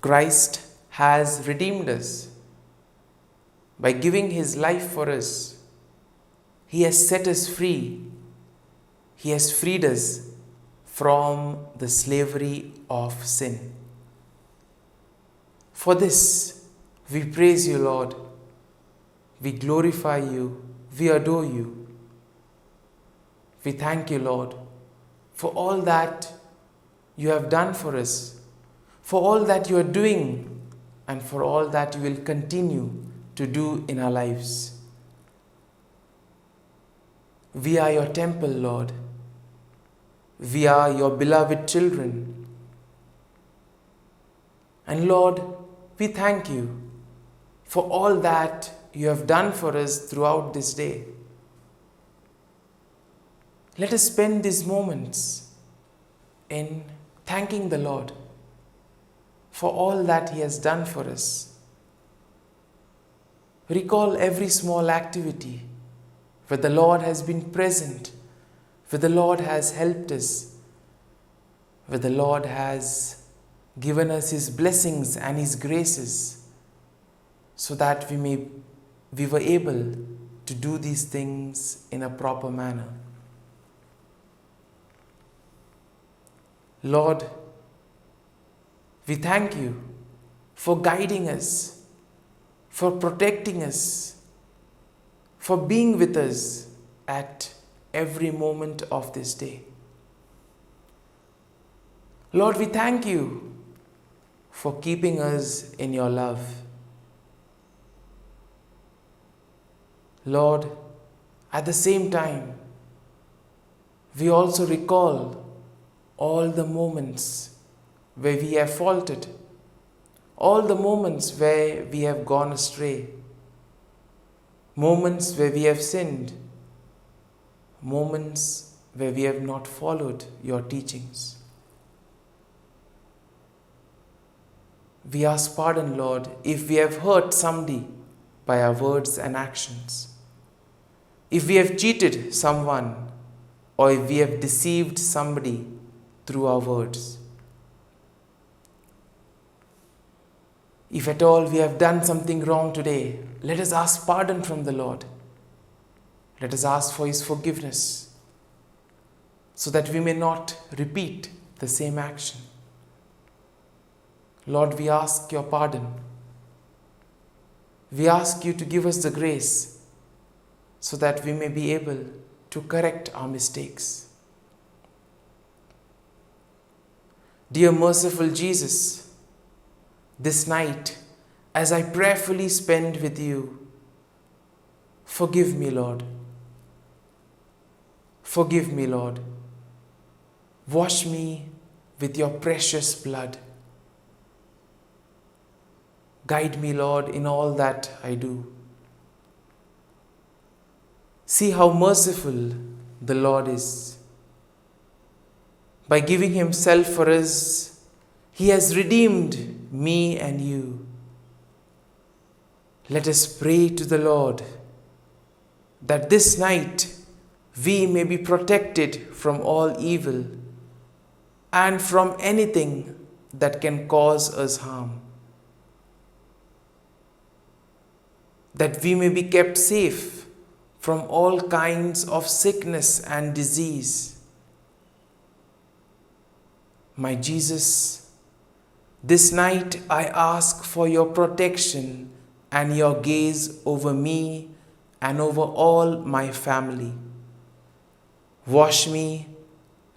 Christ has redeemed us by giving his life for us. He has set us free. He has freed us from the slavery of sin. For this, we praise you, Lord. We glorify you. We adore you. We thank you, Lord, for all that you have done for us, for all that you are doing, and for all that you will continue to do in our lives. We are your temple, Lord. We are your beloved children. And Lord, we thank you for all that you have done for us throughout this day. Let us spend these moments in thanking the Lord for all that he has done for us. Recall every small activity where the Lord has been present, where the Lord has helped us, where the Lord has given us his blessings and his graces, so that we were able to do these things in a proper manner. Lord, we thank you for guiding us, for protecting us, for being with us at every moment of this day. Lord, we thank you for keeping us in your love. Lord, at the same time, we also recall all the moments where we have faltered, all the moments where we have gone astray, moments where we have sinned, moments where we have not followed your teachings. We ask pardon, Lord, if we have hurt somebody by our words and actions, if we have cheated someone, or if we have deceived somebody through our words. If at all we have done something wrong today, let us ask pardon from the Lord. Let us ask for his forgiveness, so that we may not repeat the same action. Lord, we ask your pardon. We ask you to give us the grace so that we may be able to correct our mistakes. Dear merciful Jesus, this night, as I prayerfully spend with you, forgive me, Lord. Forgive me, Lord. Wash me with your precious blood. Guide me, Lord, in all that I do. See how merciful the Lord is. By giving himself for us, he has redeemed me and you. Let us pray to the Lord that this night we may be protected from all evil and from anything that can cause us harm. That we may be kept safe from all kinds of sickness and disease. My Jesus, this night I ask for your protection and your gaze over me and over all my family. Wash me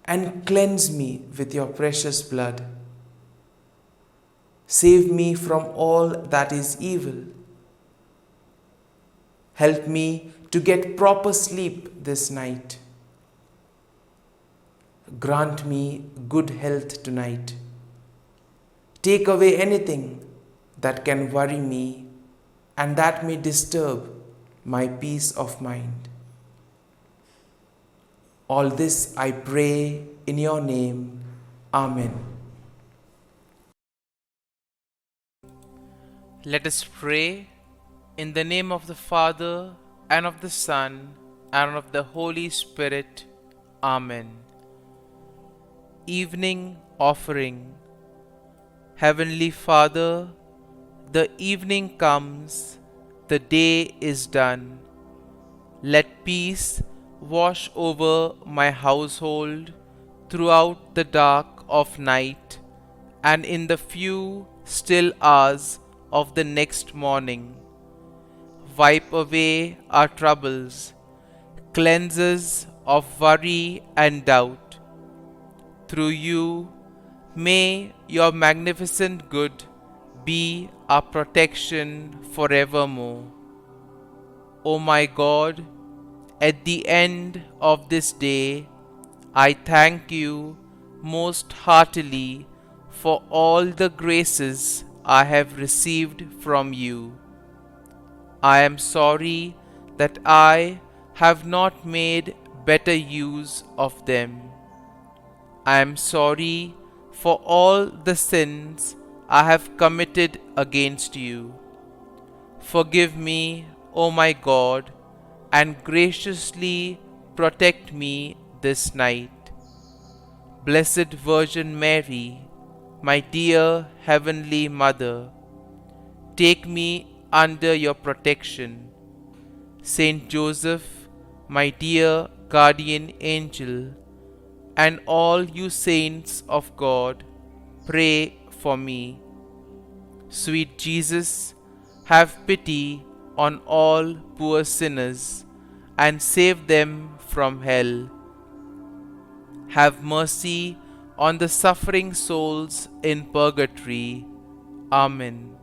and cleanse me with your precious blood. Save me from all that is evil. Help me to get proper sleep this night. Grant me good health tonight. Take away anything that can worry me and that may disturb my peace of mind. All this I pray in your name. Amen. Let us pray in the name of the Father, and of the Son, and of the Holy Spirit. Amen. Evening Offering. Heavenly Father, the evening comes, the day is done. Let peace wash over my household throughout the dark of night and in the few still hours of the next morning. Wipe away our troubles, cleanse us of worry and doubt. Through you, may your magnificent good be our protection forevermore. O my God, at the end of this day, I thank you most heartily for all the graces I have received from you. I am sorry that I have not made better use of them. I am sorry for all the sins I have committed against you. Forgive me, O my God, and graciously protect me this night. Blessed Virgin Mary, my dear Heavenly Mother, take me under your protection. Saint Joseph, my dear guardian angel, and all you saints of God, pray for me. Sweet Jesus, have pity on all poor sinners and save them from hell. Have mercy on the suffering souls in purgatory. Amen.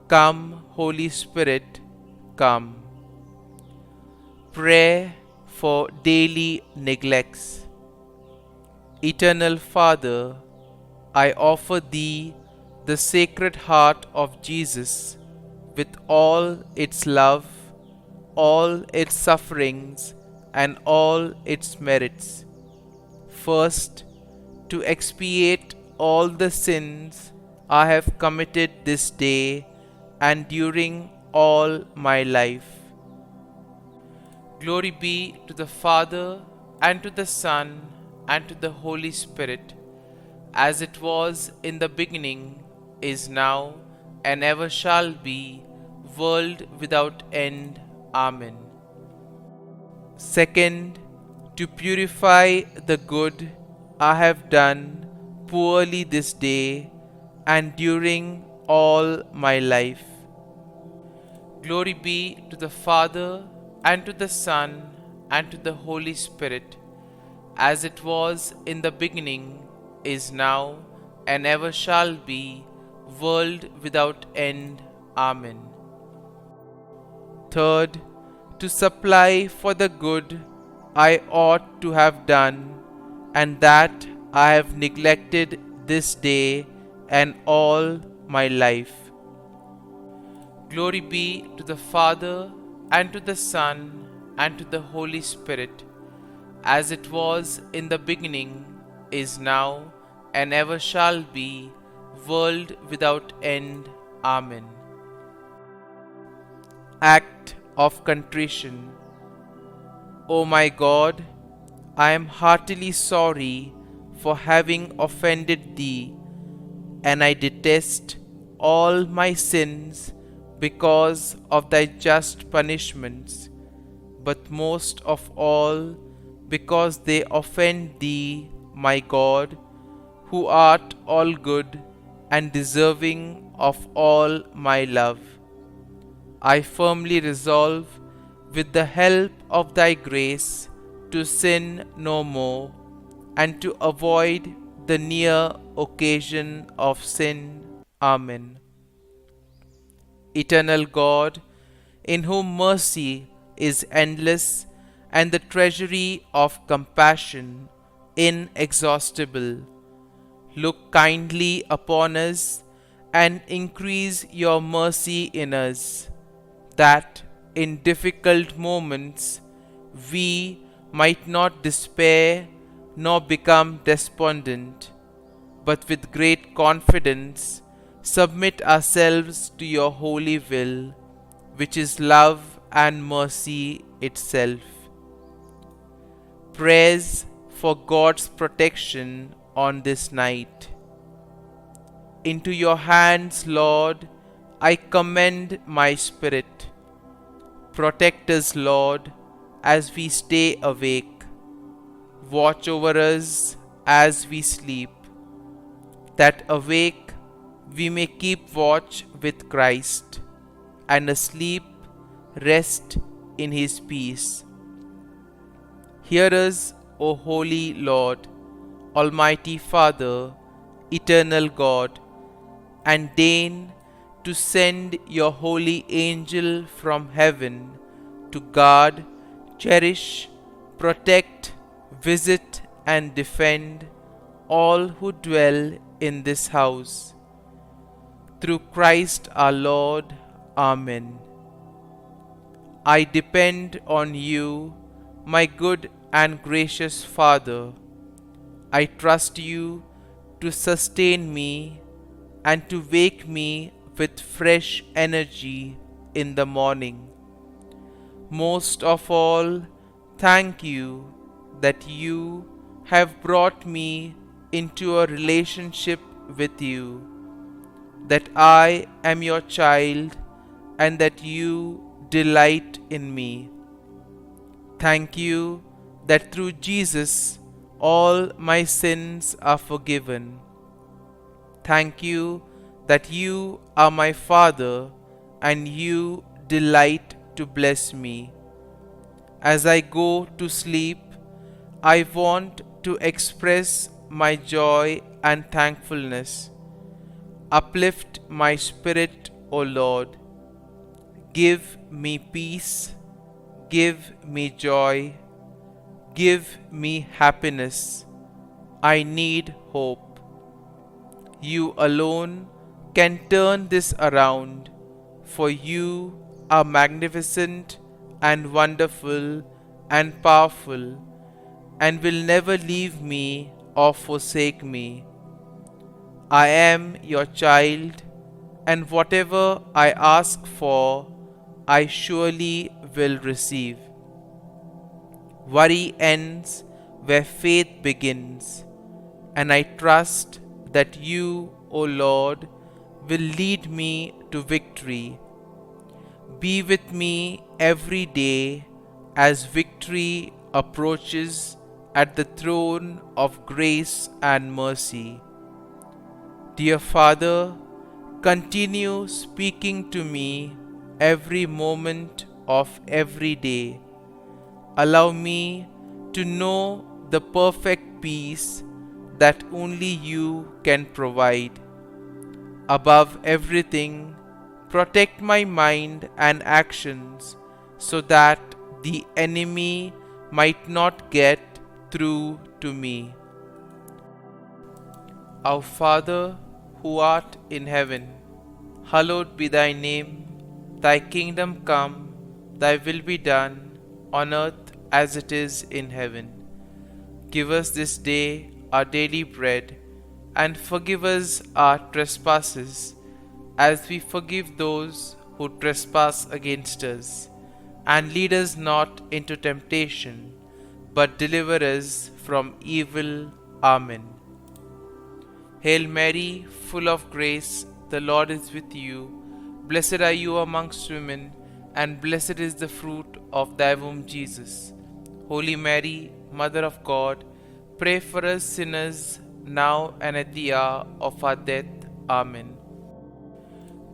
Come, Holy Spirit, come. Prayer for daily neglects. Eternal Father, I offer Thee the Sacred Heart of Jesus with all its love, all its sufferings, and all its merits. First, to expiate all the sins I have committed this day and during all my life. Glory be to the Father, and to the Son, and to the Holy Spirit, as it was in the beginning, is now, and ever shall be, world without end. Amen. Second, to purify the good I have done poorly this day and during all my life. Glory be to the Father, and to the Son, and to the Holy Spirit, as it was in the beginning, is now, and ever shall be, world without end. Amen. Third, to supply for the good I ought to have done, and that I have neglected this day and all my life. Glory be to the Father, and to the Son, and to the Holy Spirit, as it was in the beginning, is now, and ever shall be, world without end. Amen. Act of Contrition. O my God, I am heartily sorry for having offended Thee, and I detest all my sins because of Thy just punishments, but most of all because they offend Thee, my God, who art all good and deserving of all my love. I firmly resolve, with the help of Thy grace, to sin no more, and to avoid the near occasion of sin. Amen. Eternal God, in whom mercy is endless and the treasury of compassion inexhaustible, look kindly upon us and increase your mercy in us, that in difficult moments we might not despair nor become despondent, but with great confidence submit ourselves to your holy will, which is love and mercy itself. Prayers for God's protection on this night. Into your hands, Lord, I commend my spirit. Protect us, Lord, as we stay awake. Watch over us as we sleep, that awake we may keep watch with Christ, and asleep rest in his peace. Hear us, O holy Lord, Almighty Father, eternal God, and deign to send your holy angel from heaven to guard, cherish, protect, visit, and defend all who dwell in this house. Through Christ our Lord. Amen. I depend on you, my good and gracious Father. I trust you to sustain me and to wake me with fresh energy in the morning. Most of all, thank you that you have brought me into a relationship with you, that I am your child and that you delight in me. Thank you that through Jesus all my sins are forgiven. Thank you that you are my Father and you delight to bless me. As I go to sleep, I want to express my joy and thankfulness. Uplift my spirit, O Lord. Give me peace, give me joy, give me happiness. I need hope. You alone can turn this around, for you are magnificent and wonderful and powerful, and will never leave me or forsake me. I am your child, and whatever I ask for, I surely will receive. Worry ends where faith begins, and I trust that you, O Lord, will lead me to victory. Be with me every day as victory approaches at the throne of grace and mercy. Dear Father, continue speaking to me every moment of every day. Allow me to know the perfect peace that only you can provide. Above everything, protect my mind and actions so that the enemy might not get through to me. Our Father, who art in heaven, hallowed be thy name. Thy kingdom come, thy will be done, on earth as it is in heaven. Give us this day our daily bread, and forgive us our trespasses, as we forgive those who trespass against us. And lead us not into temptation, but deliver us from evil. Amen. Hail Mary, full of grace, the Lord is with you. Blessed are you amongst women, and blessed is the fruit of thy womb, Jesus. Holy Mary, Mother of God, pray for us sinners, now and at the hour of our death. Amen.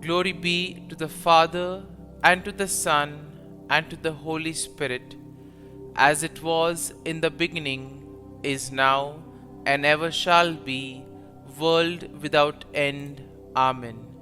Glory be to the Father, and to the Son, and to the Holy Spirit, as it was in the beginning, is now, and ever shall be, world without end. Amen.